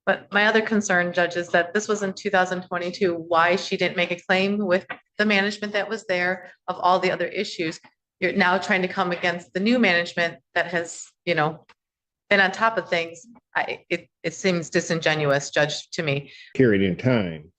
But my other concern, Judge, is that this was in 2022, why she didn't make a claim with the management that was there of all the other issues. You're now trying to come against the new management that has, been on top of things. It seems disingenuous, Judge, to me. Period in time.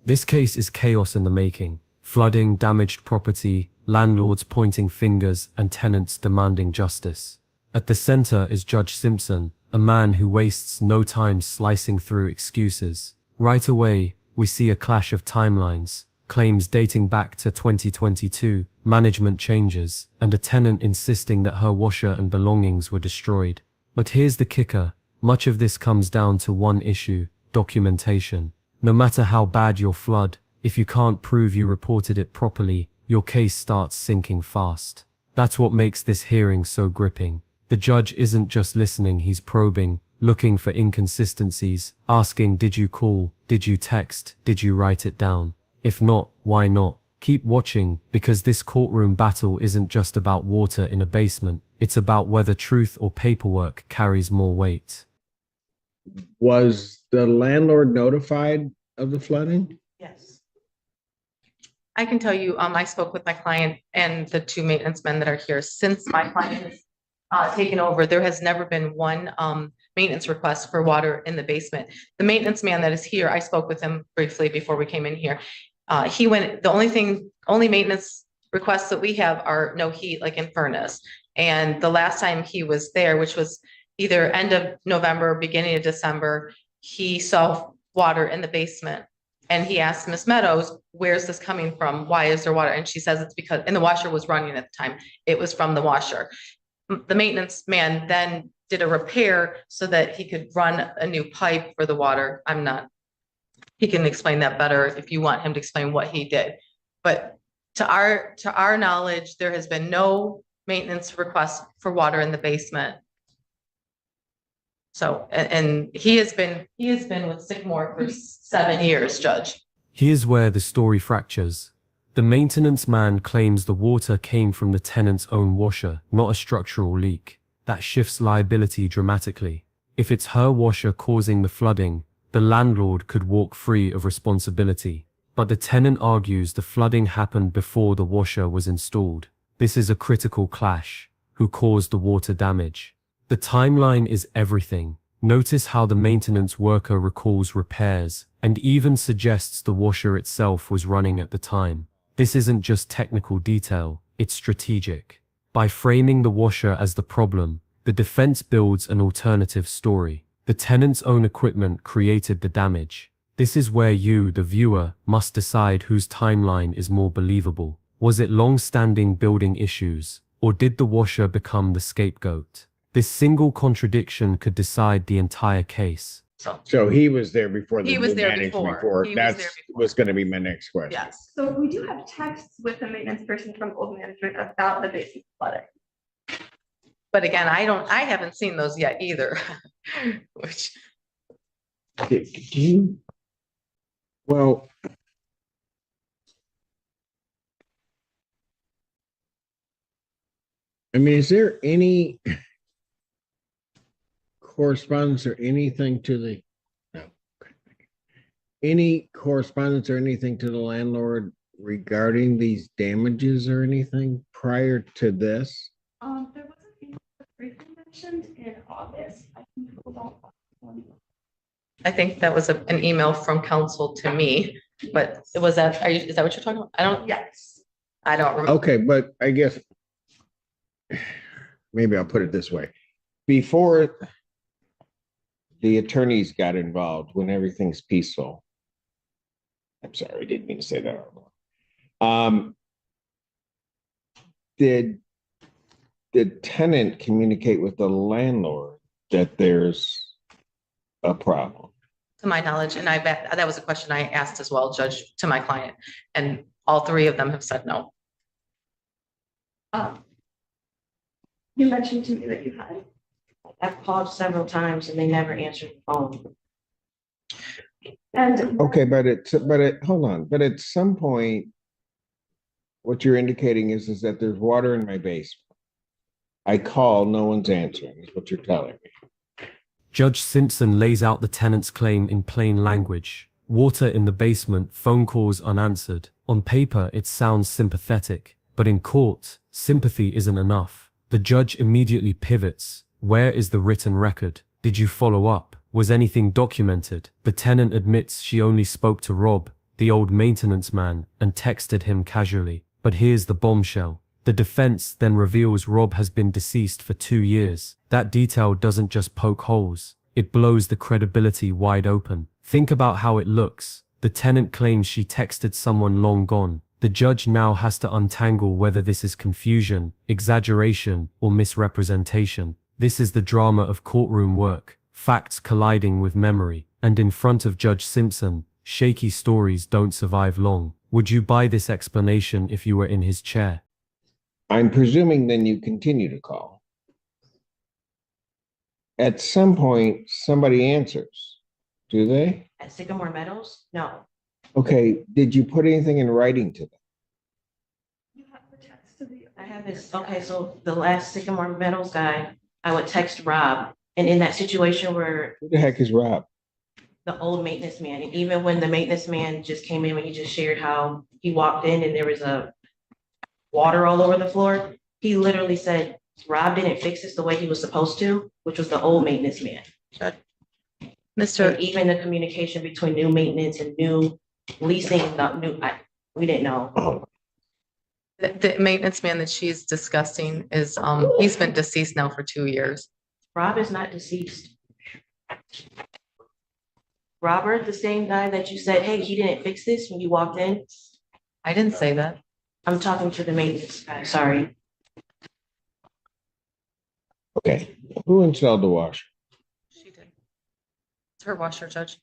This case is chaos in the making. Flooding, damaged property, landlords pointing fingers, and tenants demanding justice. At the center is Judge Simpson, a man who wastes no time slicing through excuses. Right away, we see a clash of timelines, claims dating back to 2022, management changes, and a tenant insisting that her washer and belongings were destroyed. But here's the kicker, much of this comes down to one issue: documentation. No matter how bad your flood, if you can't prove you reported it properly, your case starts sinking fast. That's what makes this hearing so gripping. The judge isn't just listening, he's probing, looking for inconsistencies, asking, did you call, did you text, did you write it down? If not, why not? Keep watching, because this courtroom battle isn't just about water in a basement, it's about whether truth or paperwork carries more weight. Was the landlord notified of the flooding? Yes. I can tell you, I spoke with my client and the two maintenance men that are here. Since my client has taken over, there has never been one maintenance request for water in the basement. The maintenance man that is here, I spoke with him briefly before we came in here. The only maintenance requests that we have are no heat, like in furnace. And the last time he was there, which was either end of November, beginning of December, he saw water in the basement. And he asked Miss Meadows, where's this coming from? Why is there water? And she says it's because, and the washer was running at the time. It was from the washer. The maintenance man then did a repair so that he could run a new pipe for the water. He can explain that better if you want him to explain what he did. But to our knowledge, there has been no maintenance request for water in the basement. So, and he has been with Sycamore for 7 years, Judge. Here's where the story fractures. The maintenance man claims the water came from the tenant's own washer, not a structural leak. That shifts liability dramatically. If it's her washer causing the flooding, the landlord could walk free of responsibility. But the tenant argues the flooding happened before the washer was installed. This is a critical clash. Who caused the water damage? The timeline is everything. Notice how the maintenance worker recalls repairs and even suggests the washer itself was running at the time. This isn't just technical detail, it's strategic. By framing the washer as the problem, the defense builds an alternative story. The tenant's own equipment created the damage. This is where you, the viewer, must decide whose timeline is more believable. Was it long-standing building issues, or did the washer become the scapegoat? This single contradiction could decide the entire case. So he was there before the He was new there management before. He was That there before. was going to be my next question. Yes. So we do have texts with the maintenance person from old management about the basement flooding. But again, I haven't seen those yet either. Which, Do you? Well, I mean, is there any correspondence or anything to the, no, any correspondence or anything to the landlord regarding these damages or anything prior to this? There was an email briefly mentioned in August. I think that was an email from council to me, but is that what you're talking about? Yes. I don't remember. Okay, but I guess maybe I'll put it this way. Before the attorneys got involved, when everything's peaceful, I'm sorry, I didn't mean to say that. Did the tenant communicate with the landlord that there's a problem? To my knowledge, and that was a question I asked as well, Judge, to my client, and all three of them have said no. You mentioned to me that you had. I've called several times and they never answered the phone. And Okay, hold on. But at some point, what you're indicating is that there's water in my basement. I call, no one's answering, is what you're telling me. Judge Simpson lays out the tenant's claim in plain language. Water in the basement, phone calls unanswered. On paper, it sounds sympathetic, but in court, sympathy isn't enough. The judge immediately pivots. Where is the written record? Did you follow up? Was anything documented? The tenant admits she only spoke to Rob, the old maintenance man, and texted him casually. But here's the bombshell. The defense then reveals Rob has been deceased for 2 years. That detail doesn't just poke holes. It blows the credibility wide open. Think about how it looks. The tenant claims she texted someone long gone. The judge now has to untangle whether this is confusion, exaggeration, or misrepresentation. This is the drama of courtroom work. Facts colliding with memory. And in front of Judge Simpson, shaky stories don't survive long. Would you buy this explanation if you were in his chair? I'm presuming then you continue to call. At some point, somebody answers, do they? At Sycamore Meadows? No. Okay, did you put anything in writing to them? You have the text to the. I have this, okay, so the last Sycamore Meadows guy, I would text Rob, and in that situation where Who the heck is Rob? the old maintenance man, and even when the maintenance man just came in, when he just shared how he walked in and there was a water all over the floor, he literally said, Rob didn't fix this the way he was supposed to, which was the old maintenance man. Mr. And even the communication between new maintenance and new leasing, we didn't know. The maintenance man that she's discussing is, he's been deceased now for 2 years. Rob is not deceased. Robert, the same guy that you said, hey, he didn't fix this when you walked in. I didn't say that. I'm talking to the maintenance guy, sorry. Okay, who installed the washer? She did. It's her washer, Judge.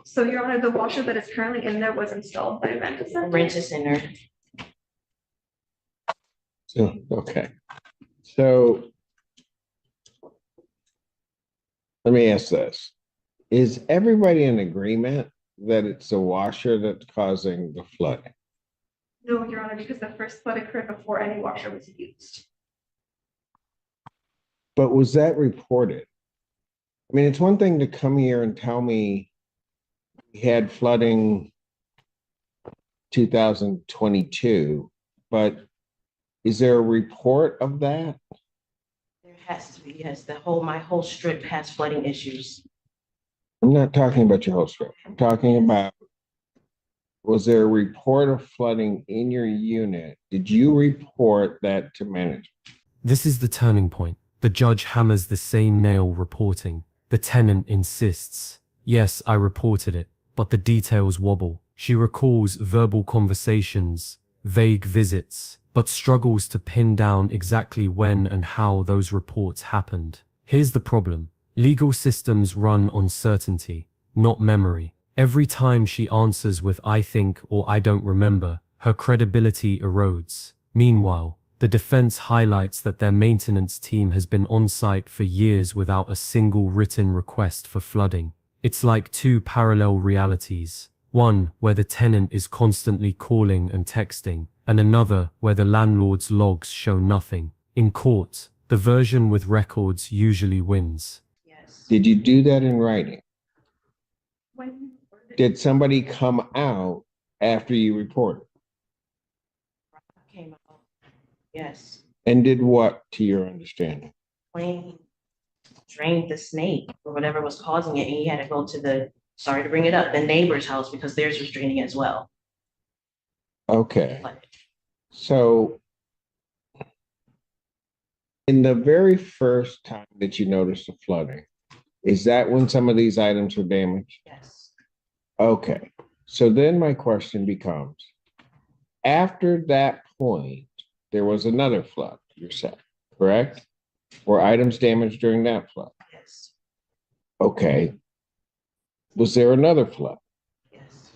So Your Honor, the washer that is currently in there was installed by Rent-A-Center. Rent a center. So, okay. So let me ask this. Is everybody in agreement that it's the washer that's causing the flooding? No, Your Honor, because the first flood occurred before any washer was used. But was that reported? I mean, it's one thing to come here and tell me we had flooding 2022, but is there a report of that? There has to be, yes, my whole strip has flooding issues. I'm not talking about your whole strip. I'm talking about, was there a report of flooding in your unit? Did you report that to management? This is the turning point. The judge hammers the same nail reporting. The tenant insists, yes, I reported it, but the details wobble. She recalls verbal conversations, vague visits, but struggles to pin down exactly when and how those reports happened. Here's the problem. Legal systems run on certainty, not memory. Every time she answers with I think or I don't remember, her credibility erodes. Meanwhile, the defense highlights that their maintenance team has been on site for years without a single written request for flooding. It's like two parallel realities. One where the tenant is constantly calling and texting, and another where the landlord's logs show nothing. In court, the version with records usually wins. Yes. Did you do that in writing? When Did somebody come out after you reported? Came out. Yes. And did what, to your understanding? Plain drained the snake or whatever was causing it, and he had to go to the, sorry to bring it up, the neighbor's house because theirs was draining as well. Okay, But so in the very first time that you noticed the flooding, is that when some of these items were damaged? yes, Okay, so then my question becomes, after that point, there was another flood, you're saying, correct? Were items damaged during that flood? yes, Okay. Was there another flood? yes.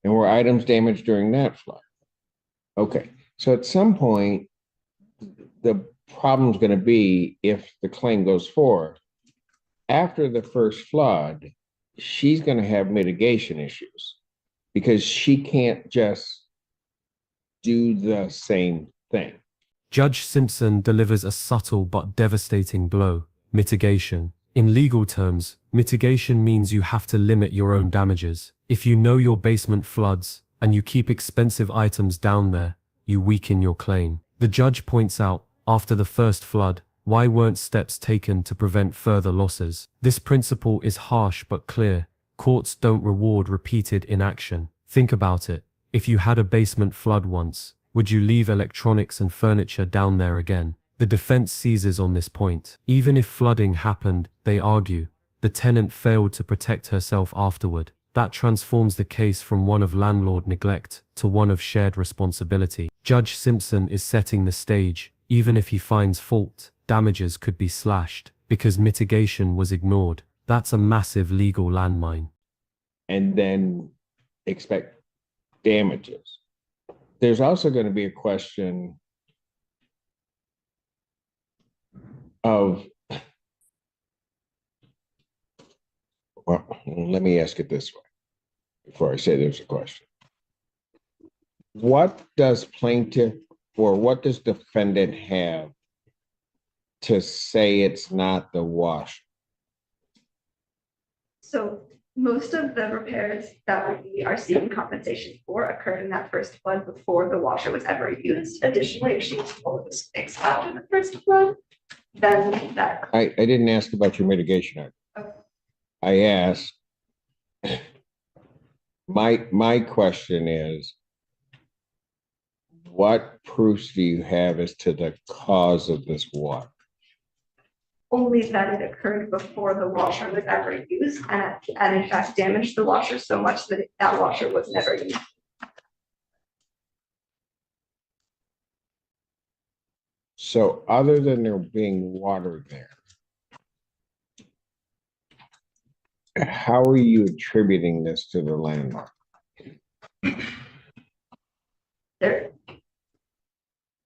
And were items damaged during that flood? Okay, so at some point, the problem's going to be if the claim goes forward. After the first flood, she's going to have mitigation issues because she can't just do the same thing. Judge Simpson delivers a subtle but devastating blow, mitigation. In legal terms, mitigation means you have to limit your own damages. If you know your basement floods and you keep expensive items down there, you weaken your claim. The judge points out, after the first flood, why weren't steps taken to prevent further losses? This principle is harsh but clear. Courts don't reward repeated inaction. Think about it. If you had a basement flood once, would you leave electronics and furniture down there again? The defense seizes on this point. Even if flooding happened, they argue, the tenant failed to protect herself afterward. That transforms the case from one of landlord neglect to one of shared responsibility. Judge Simpson is setting the stage. Even if he finds fault, damages could be slashed because mitigation was ignored. That's a massive legal landmine. And then expect damages. There's also going to be a question of, well, let me ask it this way before I say there's a question. What does plaintiff or what does defendant have to say it's not the wash? So most of the repairs that we are seeking compensation for occurred in that first flood before the washer was ever used. Additionally, if she was told it was fixed after the first flood, then that. I didn't ask about your mitigation. Okay. I asked, my question is, what proofs do you have as to the cause of this water? Only that it occurred before the washer was ever used and in fact damaged the washer so much that that washer was never used. So other than there being water there, how are you attributing this to the landlord? There.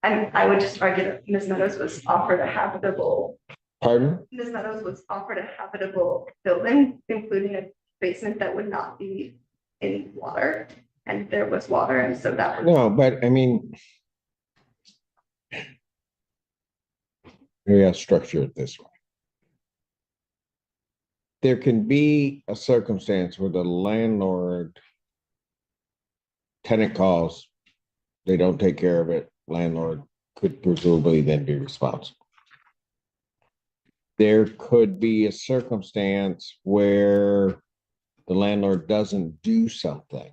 And I would just argue that Ms. Meadows was offered a habitable. Pardon? Ms. Meadows was offered a habitable building, including a basement that would not be in water, and there was water, and so that was. No, but I mean, maybe I'll structure it this way. There can be a circumstance where the landlord, tenant calls, they don't take care of it, landlord could presumably then be responsible. There could be a circumstance where the landlord doesn't do something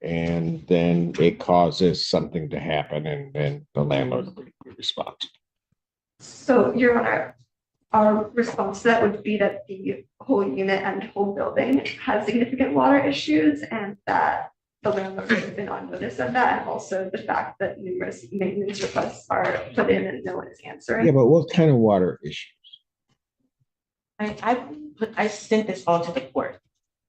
and then it causes something to happen and then the landlord will be responsible. So, Your Honor, our response to that would be that the whole unit and whole building has significant water issues and that the landlord has been on notice of that, and also the fact that numerous maintenance requests are put in and no one is answering. Yeah, but what kind of water issues? I sent this all to the court.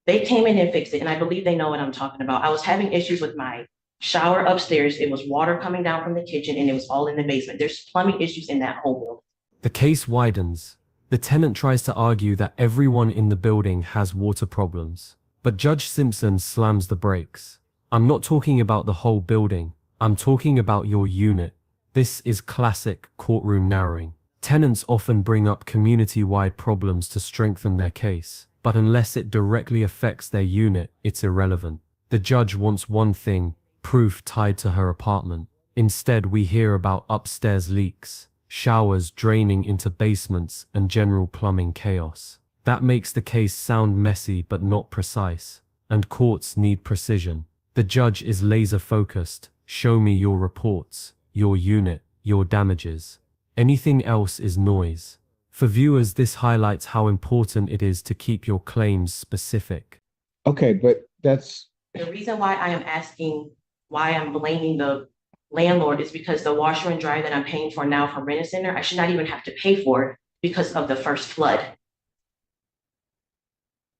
They came in and fixed it, and I believe they know what I'm talking about. I was having issues with my shower upstairs. It was water coming down from the kitchen, and it was all in the basement. There's plumbing issues in that whole building. The case widens. The tenant tries to argue that everyone in the building has water problems, but Judge Simpson slams the brakes. I'm not talking about the whole building. I'm talking about your unit. This is classic courtroom narrowing. Tenants often bring up community-wide problems to strengthen their case, but unless it directly affects their unit, it's irrelevant. The judge wants one thing, proof tied to her apartment. Instead, we hear about upstairs leaks, showers draining into basements, and general plumbing chaos. That makes the case sound messy but not precise, and courts need precision. The judge is laser-focused. Show me your reports, your unit, your damages. Anything else is noise. For viewers, this highlights how important it is to keep your claims specific. Okay, but that's... The reason why I am asking why I'm blaming the landlord is because the washer and dryer that I'm paying for now from Rent-A-Center, I should not even have to pay for because of the first flood.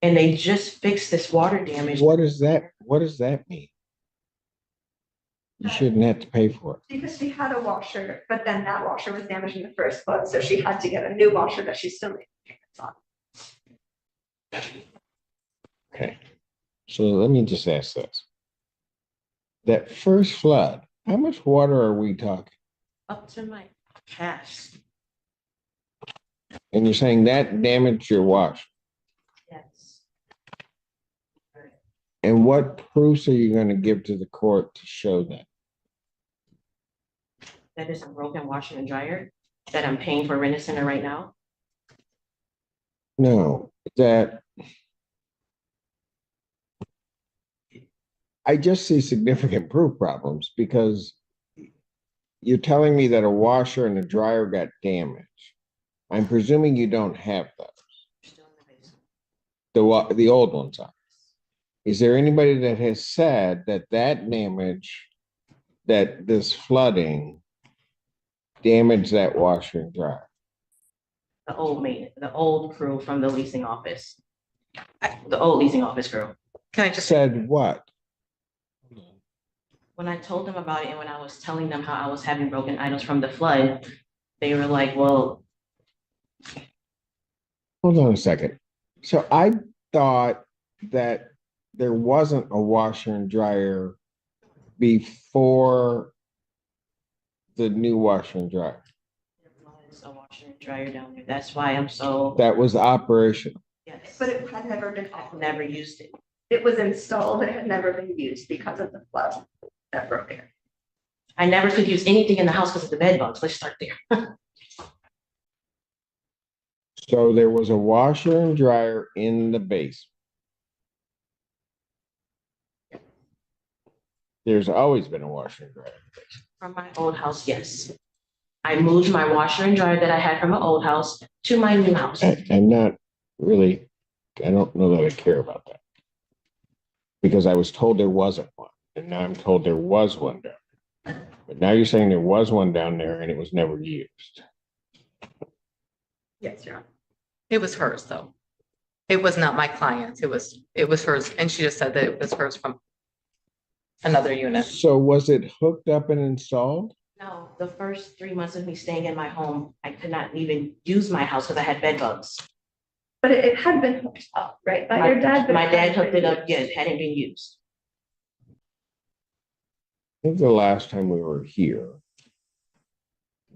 And they just fixed this water damage. What does that mean? You shouldn't have to pay for it. Because she had a washer, but then that washer was damaged in the first flood, so she had to get a new washer that she still made payments on. Okay, so let me just ask this. That first flood, how much water are we talking? Up to my calves. And you're saying that damaged your wash. Yes. And what proofs are you going to give to the court to show that? That is a broken washer and dryer that I'm paying for Rent-A-Center right now. No, that I just see significant proof problems because you're telling me that a washer and a dryer got damaged. I'm presuming you don't have those. Still in the basement. The old ones are. Is there anybody that has said that damage, that this flooding damaged that washer and dryer? The old crew from the leasing office. The old leasing office crew. Can I just, Said what? When I told them about it and when I was telling them how I was having broken items from the flood, they were like, well, Hold on a second. So I thought that there wasn't a washer and dryer before the new washer and dryer. there was a washer and dryer down there. That's why I'm so, That was operational. yes. But it had never been I've operated. never used it. It was installed, but it had never been used because of the flood that broke it. I never could use anything in the house because of the bed bugs. Let's start there. So there was a washer and dryer in the basement. There's always been a washer and dryer. From my old house, yes. I moved my washer and dryer that I had from my old house to my new house. I'm not really, I don't know that I care about that. Because I was told there wasn't one, and now I'm told there was one down there. But now you're saying there was one down there and it was never used. Yes, Your Honor. it was hers though. It was not my client's. It was hers. And she just said that it was hers from another unit. So was it hooked up and installed? No, the first 3 months of me staying in my home, I could not even use my house because I had bed bugs. But it had been hooked up, right, by your dad? but My dad hadn't hooked been it up, used. yeah, it hadn't been used. I think the last time we were here,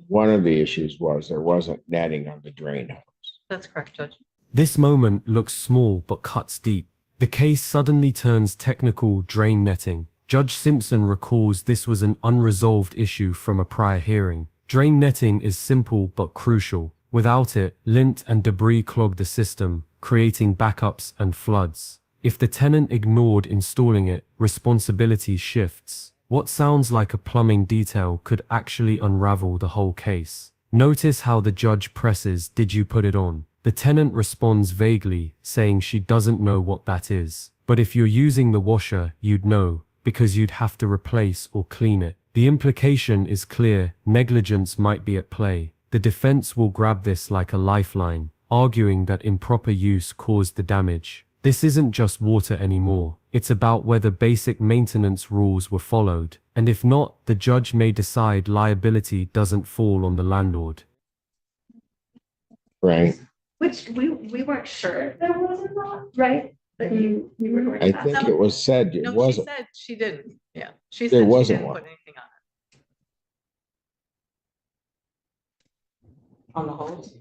one of the issues was there wasn't netting on the drain house. That's correct, Judge. This moment looks small but cuts deep. The case suddenly turns technical drain netting. Judge Simpson recalls this was an unresolved issue from a prior hearing. Drain netting is simple but crucial. Without it, lint and debris clog the system, creating backups and floods. If the tenant ignored installing it, responsibility shifts. What sounds like a plumbing detail could actually unravel the whole case. Notice how the judge presses, "Did you put it on?" The tenant responds vaguely, saying she doesn't know what that is. But if you're using the washer, you'd know, because you'd have to replace or clean it. The implication is clear: negligence might be at play. The defense will grab this like a lifeline, arguing that improper use caused the damage. This isn't just water anymore. It's about whether basic maintenance rules were followed, and if not, the judge may decide liability doesn't fall on the landlord. Right? Which we weren't sure if there was or not, right? But you were going I to think ask. it was said it No, she wasn't. said she didn't. Yeah, she There said she wasn't didn't one. put anything on On the hose.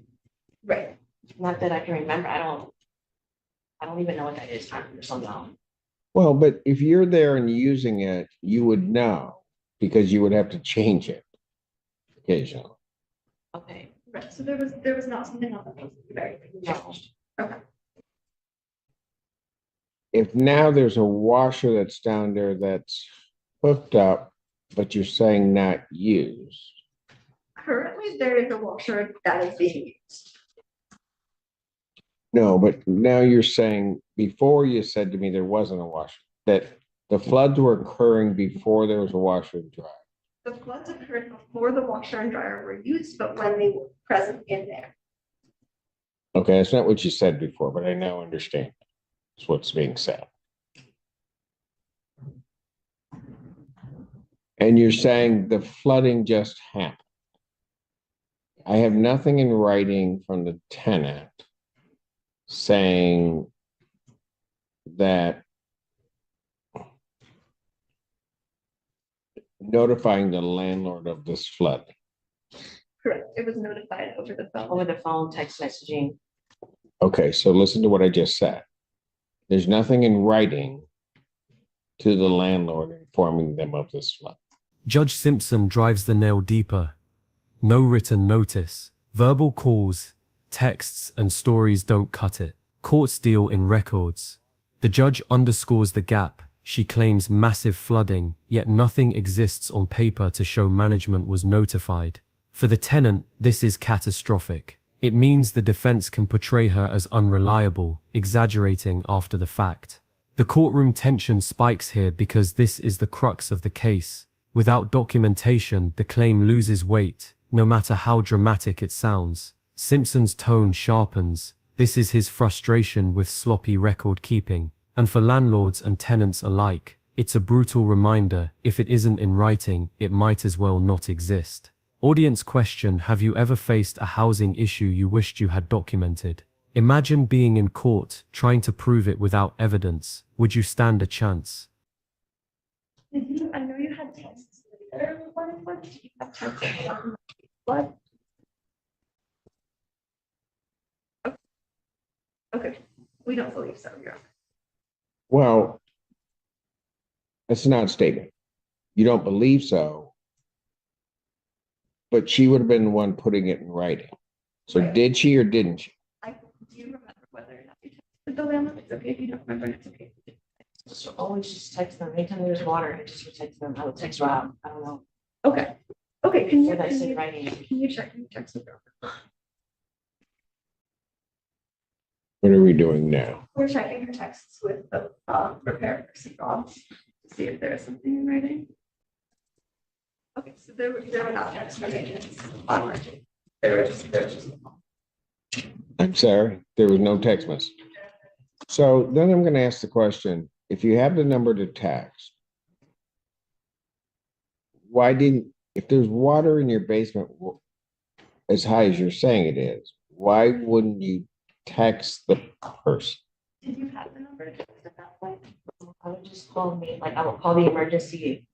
Right. Not that I can remember. I don't even know what that is. Somehow. Well, but if you're there and using it, you would know because you would have to change it occasionally. Okay. Right, so there was not something on the face of the very thing No. changed. Okay. If now there's a washer that's down there that's hooked up, but you're saying not used. Currently, there is a washer that is being used. No, but now you're saying, before you said to me there wasn't a washer, that the floods were occurring before there was a washer and dryer. The floods occurred before the washer and dryer were used, but when they were present in there. Okay, that's not what you said before, but I now understand. That's what's being said. And you're saying the flooding just happened. I have nothing in writing from the tenant saying that notifying the landlord of this flood. Correct, it was notified over the over phone. the phone, text messaging. Okay, so listen to what I just said. There's nothing in writing to the landlord informing them of this flood. Judge Simpson drives the nail deeper. No written notice. Verbal calls, texts, and stories don't cut it. Courts deal in records. The judge underscores the gap. She claims massive flooding, yet nothing exists on paper to show management was notified. For the tenant, this is catastrophic. It means the defense can portray her as unreliable, exaggerating after the fact. The courtroom tension spikes here because this is the crux of the case. Without documentation, the claim loses weight, no matter how dramatic it sounds. Simpson's tone sharpens. This is his frustration with sloppy record keeping. And for landlords and tenants alike, it's a brutal reminder, if it isn't in writing, it might as well not exist. Audience question: have you ever faced a housing issue you wished you had documented? Imagine being in court, trying to prove it without evidence. Would you stand a chance? I know you had texts later. What did you have texts on? What? Okay, we don't believe so, Your Honor. Well, that's not a statement. You don't believe so, but she would have been the one putting it in writing. So Right. did she or didn't she? Do you remember whether or not you texted the landlord? It's okay if you don't remember, it's okay. So always just text them. Anytime there's water, I just would text them. I would text Rob. I don't know. Okay, okay, can you, Or that's can in you, writing. can you check your text with Your Honor? What are we doing now? We're checking her texts with the repair person, Rob, to see if there is something in writing. Okay, so there were not texts from agents on writing. There were just. I'm sorry, there was no text message. So then I'm going to ask the question, if you have the number to text, why didn't, if there's water in your basement as high as you're saying it is, why wouldn't you text the person? Did you have the number to text at that point? I would just call me, like I would call the emergency.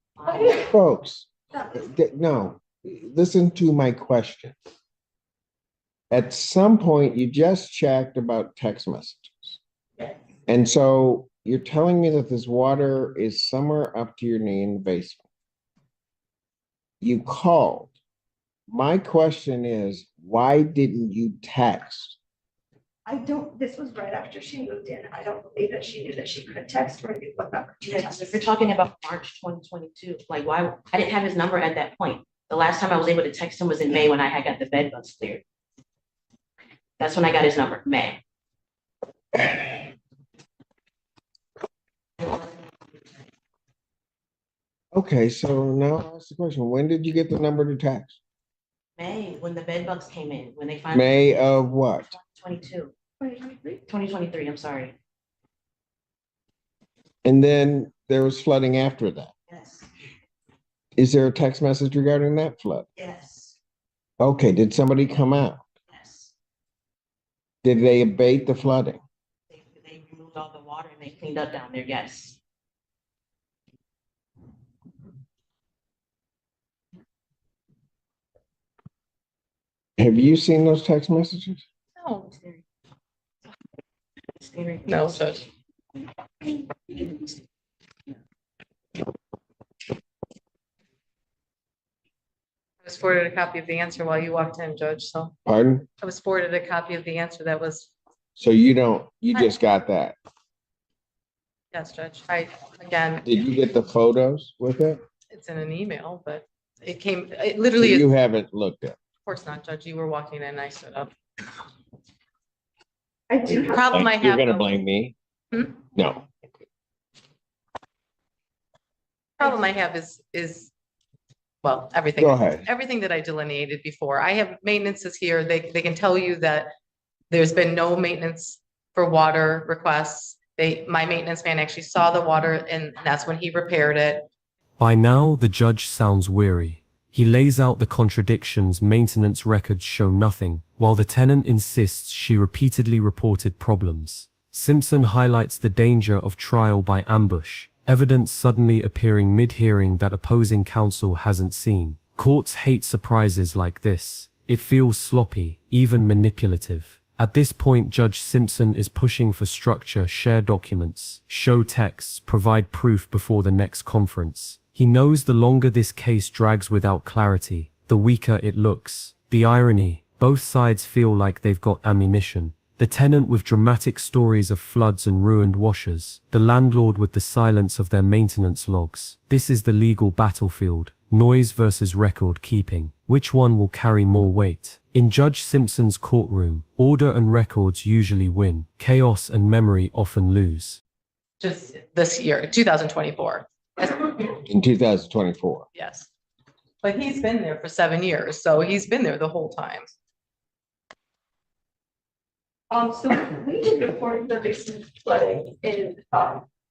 Folks, That was, no, listen to my question. At some point, you just checked about text messages. yes. And so you're telling me that this water is somewhere up to your knee in the basement. You called. My question is, why didn't you text? This was right after she moved in. I don't believe that she knew that she could text or knew what number to Because text. if you're talking about March 2022, like why, I didn't have his number at that point. The last time I was able to text him was in May when I had got the bed bugs cleared. That's when I got his number, May. Okay, so now I'll ask the question, when did you get the number to text? May, when the bed bugs came in, when they finally. May of what? 22, 2023? 2023, I'm sorry. And then there was flooding after that. Yes, Is there a text message regarding that flood? yes, Okay, did somebody come out? yes. Did they abate the flooding? They removed all the water and they cleaned up down there, yes. Have you seen those text messages? No, Scary. no, Judge. I was forwarded a copy of the answer while you walked in, Judge, so Pardon? I was forwarded a copy of the answer that was, So you just got that. yes, Judge. Again, Did you get the photos with it? it's in an email, but it So literally is, you of haven't looked at it? course not, Judge. You were walking in and I stood up. I do have. Problem I You're have, gonna though- blame me? Hmm? No. problem I have is, well, everything. Go ahead. Everything that I delineated before. I have maintenances here. They can tell you that there's been no maintenance for water requests. My maintenance man actually saw the water and that's when he repaired it. By now, the judge sounds weary. He lays out the contradictions maintenance records show nothing, while the tenant insists she repeatedly reported problems. Simpson highlights the danger of trial by ambush, evidence suddenly appearing mid-hearing that opposing counsel hasn't seen. Courts hate surprises like this. It feels sloppy, even manipulative. At this point, Judge Simpson is pushing for structure, share documents, show texts, provide proof before the next conference. He knows the longer this case drags without clarity, the weaker it looks. The irony, both sides feel like they've got ammunition. The tenant with dramatic stories of floods and ruined washers, the landlord with the silence of their maintenance logs. This is the legal battlefield, noise versus record keeping. Which one will carry more weight? In Judge Simpson's courtroom, order and records usually win. Chaos and memory often lose. Just this year, 2024. In 2024. Yes. But he's been there for 7 years, so he's been there the whole time. So we did report the basement flooding in,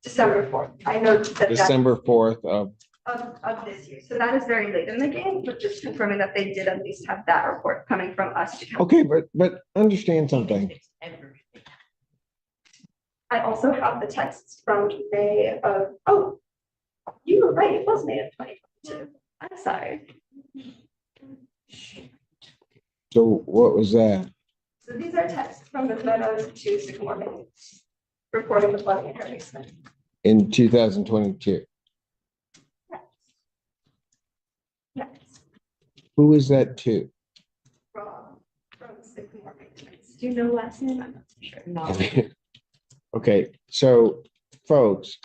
December 4th. I know that December 4th of this year. So that is very late in the game, but just confirming that they did at least have that report coming from us. to okay, but understand something. I also have the texts from May of, oh, you were right, it was May of 2022. I'm sorry. So what was that? So these are texts from the Meadows to Sycamore Bay, reporting the flooding in her basement. In 2022. Yes, Who is that to? from Sycamore Bay. Do you know the last name? I'm not sure. No. Okay, so folks,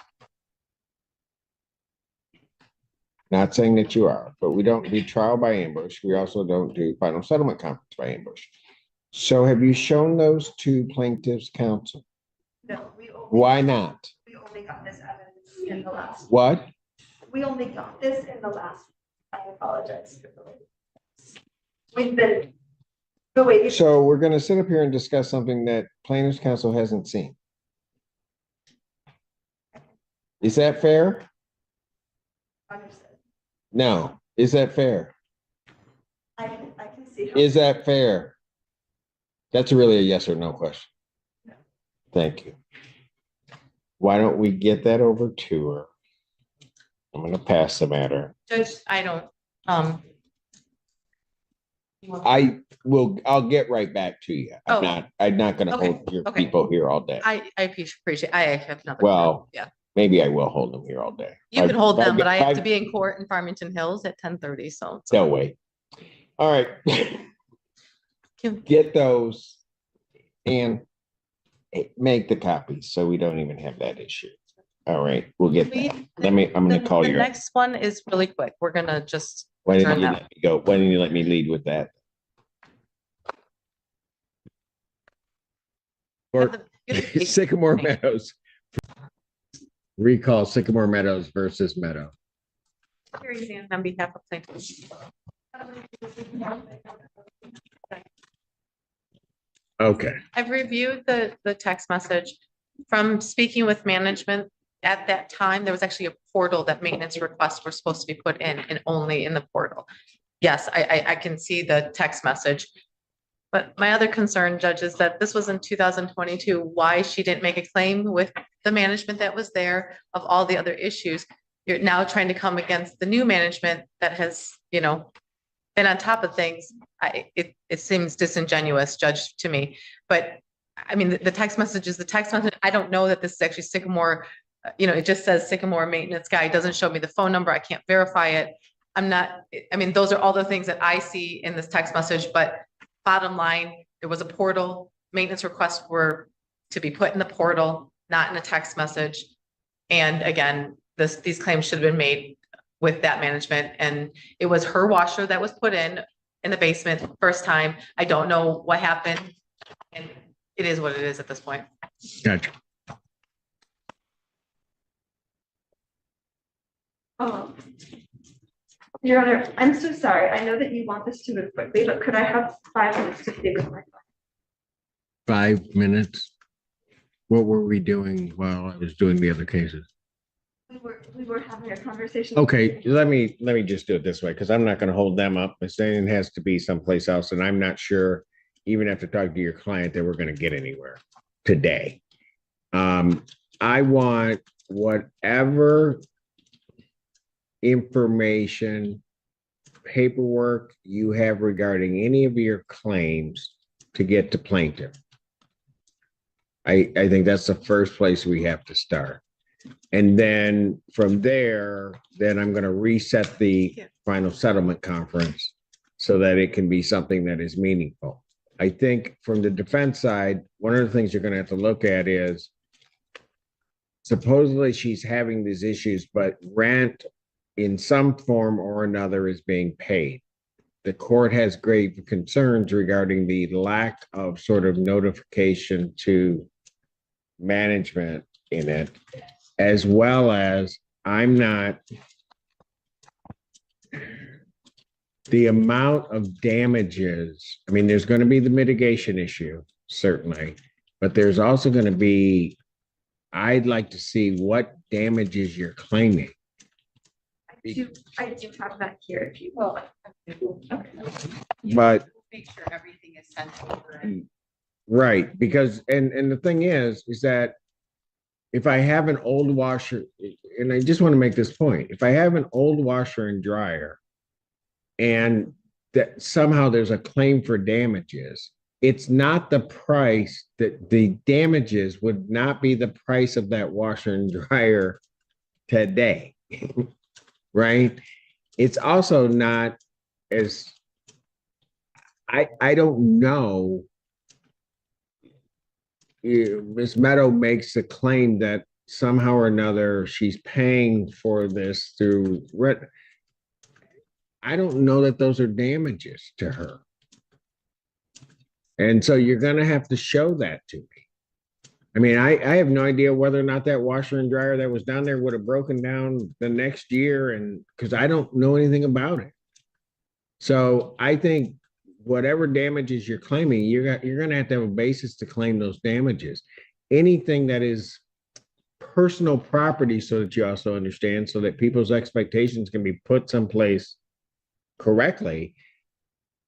not saying that you are, but we don't do trial by ambush. We also don't do final settlement conference by ambush. So have you shown those to plaintiff's counsel? No, we only. Why not? We only got this evidence in the last. What? We only got this in the last. I apologize. We've been. The way. So we're gonna sit up here and discuss something that plaintiff's counsel hasn't seen. Is that fair? Understood. No. Is that fair? I can see. how- Is that fair? That's really a yes or no question. No. Thank you. Why don't we get that over to her? I'm gonna pass the matter. Judge, I don't, I'll get right back to you. Oh. I'm not gonna Okay, hold your okay. people here all day. I appreciate, I have nothing. Well, Yeah, maybe I will hold them here all day. you can hold them, but I have to I've- be in court in Farmington Hills at 10:30, so. No way. All right. Can- Get those and make the copies, so we don't even have that issue. All right, we'll get that. I'm gonna call The you. next one is really quick. We're gonna just, Why didn't turn you that- let me go? Why didn't you let me lead with that? Or Sycamore Meadows. Recall Sycamore Meadows versus Meadow. on behalf of plaintiffs. Okay, I've reviewed the text message from speaking with management. At that time, there was actually a portal that maintenance requests were supposed to be put in and only in the portal. Yes, I can see the text message. But my other concern, Judge, is that this was in 2022, why she didn't make a claim with the management that was there of all the other issues. You're now trying to come against the new management that has, been on top of things. It seems disingenuous, Judge, to me. But I mean, the text message is the text message. I don't know that this is actually Sycamore. It just says Sycamore maintenance guy. It doesn't show me the phone number. I can't verify it. Those are all the things that I see in this text message, but bottom line, there was a portal, maintenance requests were to be put in the portal, not in a text message. And again, these claims should have been made with that management, and it was her washer that was put in the basement first time. I don't know what happened, and it is what it is at this point. gotcha. Your Honor, I'm so sorry. I know that you want this to move quickly, but could I have 5 minutes to speak with my client? 5 minutes. What were we doing while I was doing the other cases? We were having a conversation. Okay, let me just do it this way, because I'm not gonna hold them up. If saying it has to be someplace else, and I'm not sure, even after talking to your client, that we're gonna get anywhere today. I want whatever information paperwork you have regarding any of your claims to get to plaintiff. I think that's the first place we have to start. And then from there, then I'm going to reset the final settlement conference so that it can be something that is meaningful. I think from the defense side, one of the things you're going to have to look at is supposedly she's having these issues, but rent in some form or another is being paid. The court has grave concerns regarding the lack of sort of notification to management in it, as well as the amount of damages. I mean, there's going to be the mitigation issue, certainly, but there's also going to be, I'd like to see what damages you're claiming. I do have that here if you want. Okay. But Make sure everything is sent over. right, because and the thing is that if I have an old washer, and I just want to make this point, if I have an old washer and dryer and that somehow there's a claim for damages, it's not the price, that the damages would not be the price of that washer and dryer today. Right? It's also not as, I don't know. Ms. Meadow makes the claim that somehow or another she's paying for this through rent. I don't know that those are damages to her. And so you're going to have to show that to me. I mean, I have no idea whether or not that washer and dryer that was down there would have broken down the next year, and because I don't know anything about it. So I think whatever damages you're claiming, you're going to have a basis to claim those damages. Anything that is personal property, so that you also understand, so that people's expectations can be put someplace correctly.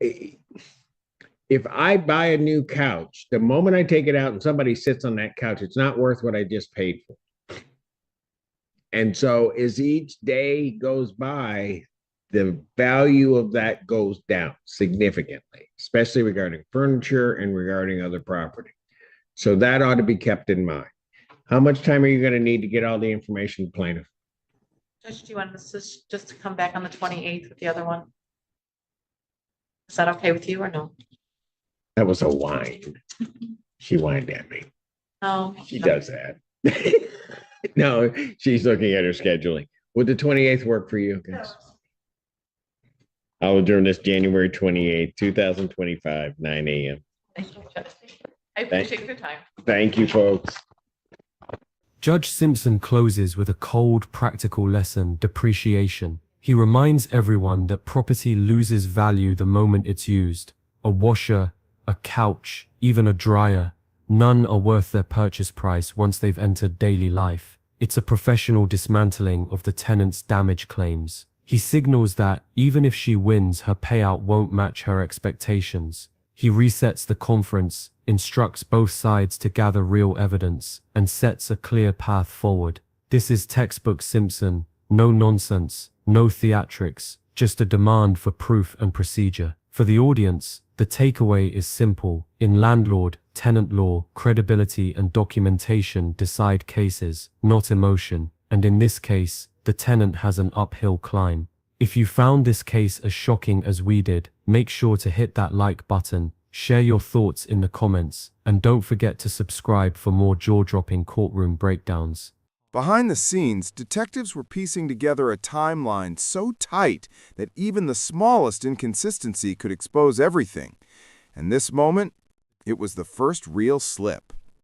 If I buy a new couch, the moment I take it out and somebody sits on that couch, it's not worth what I just paid for. And so as each day goes by, the value of that goes down significantly, especially regarding furniture and regarding other property. So that ought to be kept in mind. How much time are you going to need to get all the information to plaintiff? Judge, do you want us just to come back on the 28th with the other one? Is that okay with you or no? That was a whine. She whined at me. Oh. She does that. No, she's looking at her scheduling. Would the 28th work for you guys? I'll adjourn this January 28th, 2025, 9 a.m. Thank you, Judge. I appreciate your time. Thank you, folks. Judge Simpson closes with a cold, practical lesson: depreciation. He reminds everyone that property loses value the moment it's used. A washer, a couch, even a dryer, none are worth their purchase price once they've entered daily life. It's a professional dismantling of the tenant's damage claims. He signals that, even if she wins, her payout won't match her expectations. He resets the conference, instructs both sides to gather real evidence, and sets a clear path forward. This is textbook Simpson. No nonsense, no theatrics, just a demand for proof and procedure. For the audience, the takeaway is simple. In landlord-tenant law, credibility and documentation decide cases, not emotion. And in this case, the tenant has an uphill climb. If you found this case as shocking as we did, make sure to hit that like button, share your thoughts in the comments, and don't forget to subscribe for more jaw-dropping courtroom breakdowns. Behind the scenes, detectives were piecing together a timeline so tight that even the smallest inconsistency could expose everything. And this moment, it was the first real slip.